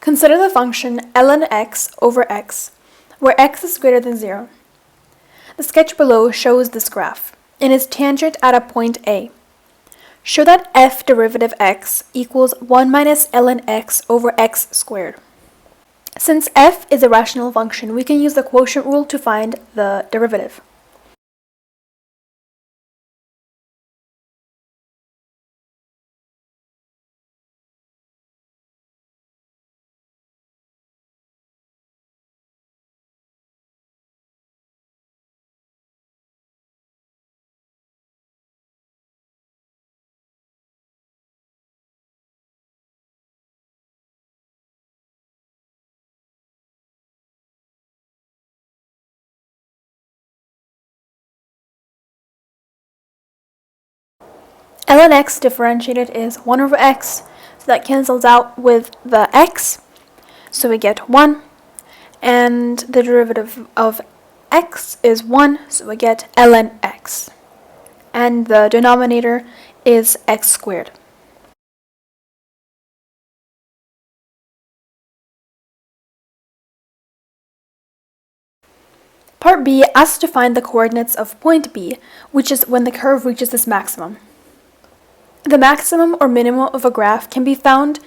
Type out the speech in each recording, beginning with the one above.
Consider the function ln x over x, where x is greater than 0. The sketch below shows this graph and is tangent at a point A. Show that f derivative x equals 1 minus ln x over x squared. Since f is a rational function, we can use the quotient rule to find the derivative. Ln x differentiated is 1 over x, so that cancels out with the x, so we get 1, and the derivative of x is 1, so we get ln x, and the denominator is x squared. Part B asks to find the coordinates of point B, which is when the curve reaches its maximum. The maximum or minimum of a graph can be found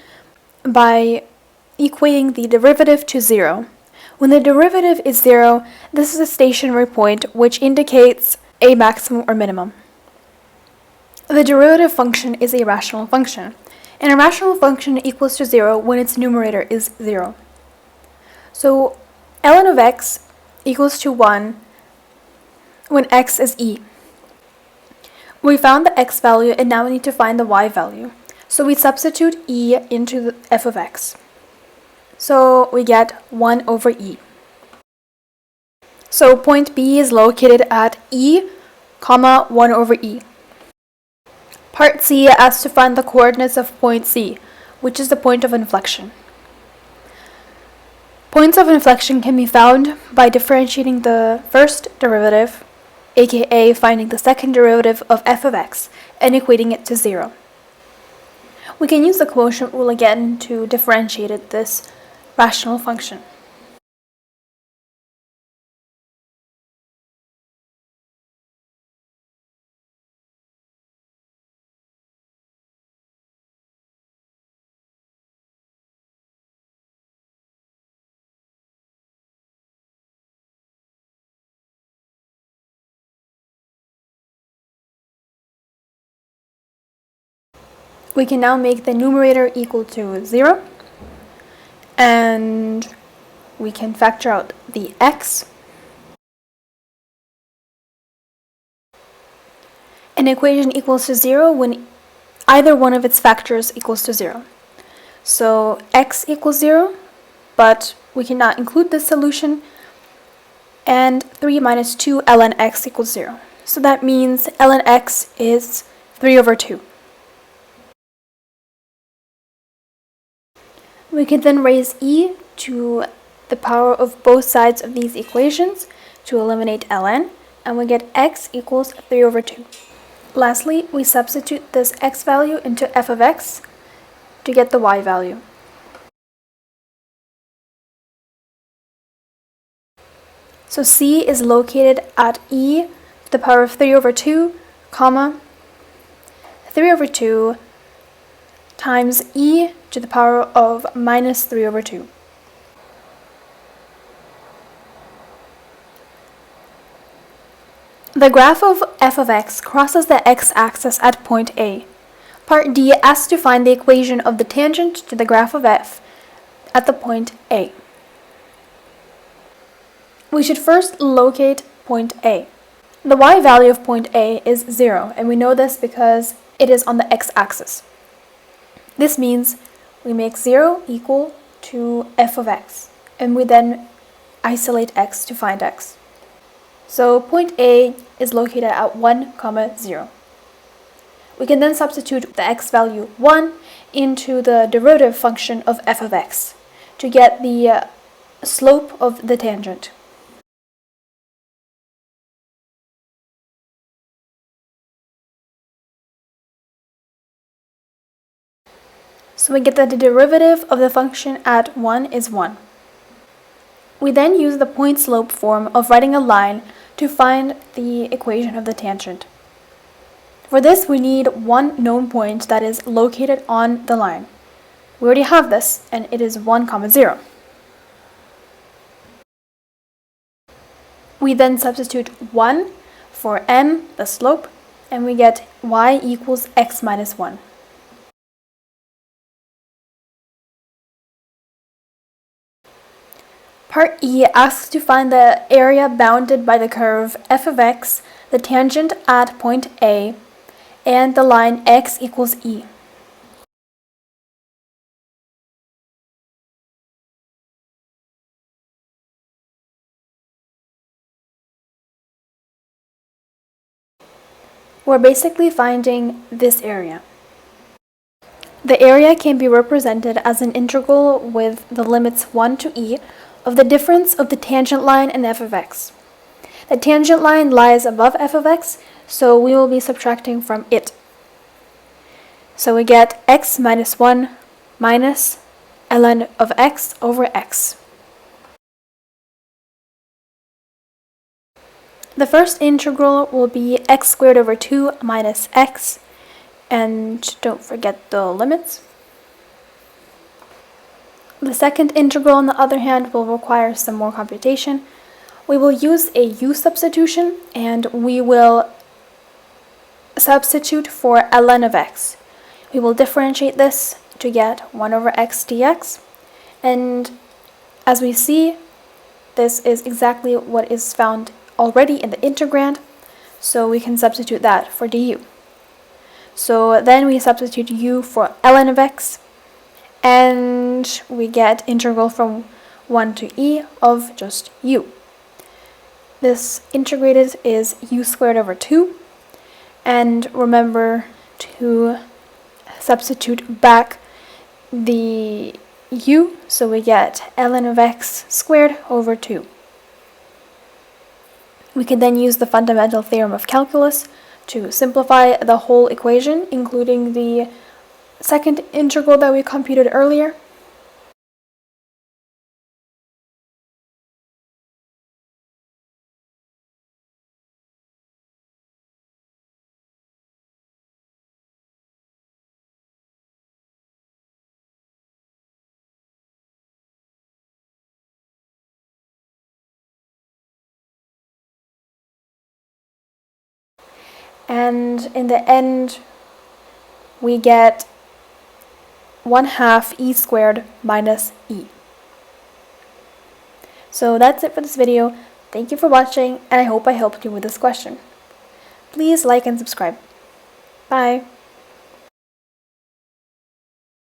by equating the derivative to 0. When the derivative is 0, this is a stationary point which indicates a maximum or minimum. The derivative function is a rational function, and a rational function equals to 0 when its numerator is 0. So ln of x equals to 1 when x is e. We found the x value and now we need to find the y value. So we substitute e into the f of x. So we get 1 over e. So point B is located at e, comma 1 over e. Part C asks to find the coordinates of point C, which is the point of inflection. Points of inflection can be found by differentiating the first derivative, aka finding the second derivative of f of x, and equating it to 0. We can use the quotient rule again to differentiate this rational function. We can now make the numerator equal to 0, and we can factor out the x. An equation equals to 0 when either one of its factors equals to 0. So x equals 0, but we cannot include this solution, and 3 minus 2 ln x equals 0. So that means ln x is 3 over 2. We can then raise e to the power of both sides of these equations to eliminate ln, and we get x equals 3 over 2. Lastly, we substitute this x value into f of x to get the y value. So c is located at e to the power of 3 over 2, comma 3 over 2 times e to the power of minus 3 over 2. The graph of f of x crosses the x-axis at point A. Part D asks to find the equation of the tangent to the graph of f at the point A. We should first locate point A. The y value of point A is 0, and we know this because it is on the x-axis. This means we make 0 equal to f of x, and we then isolate x to find x. So point A is located at 1, 0. We can then substitute the x value 1 into the derivative function of f of x to get the slope of the tangent. So we get that the derivative of the function at 1 is 1. We then use the point-slope form of writing a line to find the equation of the tangent. For this, we need one known point that is located on the line. We already have this, and it is 1, 0. We then substitute 1 for m, the slope, and we get y equals x minus 1. Part E asks to find the area bounded by the curve f of x, the tangent at point A, and the line x equals e. We're basically finding this area. The area can be represented as an integral with the limits 1 to e of the difference of the tangent line and f of x. The tangent line lies above f of x, so we will be subtracting from it. So we get x minus 1 minus ln of x over x. The first integral will be x squared over 2 minus x, and don't forget the limits. The second integral, on the other hand, will require some more computation. We will use a u substitution, and we will substitute for ln of x. We will differentiate this to get 1 over x dx, and as we see, this is exactly what is found already in the integrand, so we can substitute that for du. So then we substitute u for ln of x, and we get integral from 1 to e of just u. This integrated is u squared over 2, and remember to substitute back the u, so we get ln of x squared over 2. We can then use the fundamental theorem of calculus to simplify the whole equation, including the second integral that we computed earlier. And in the end, we get 1/2 e squared minus e. So that's it for this video. Thank you for watching, and I hope I helped you with this question. Please like and subscribe. Bye.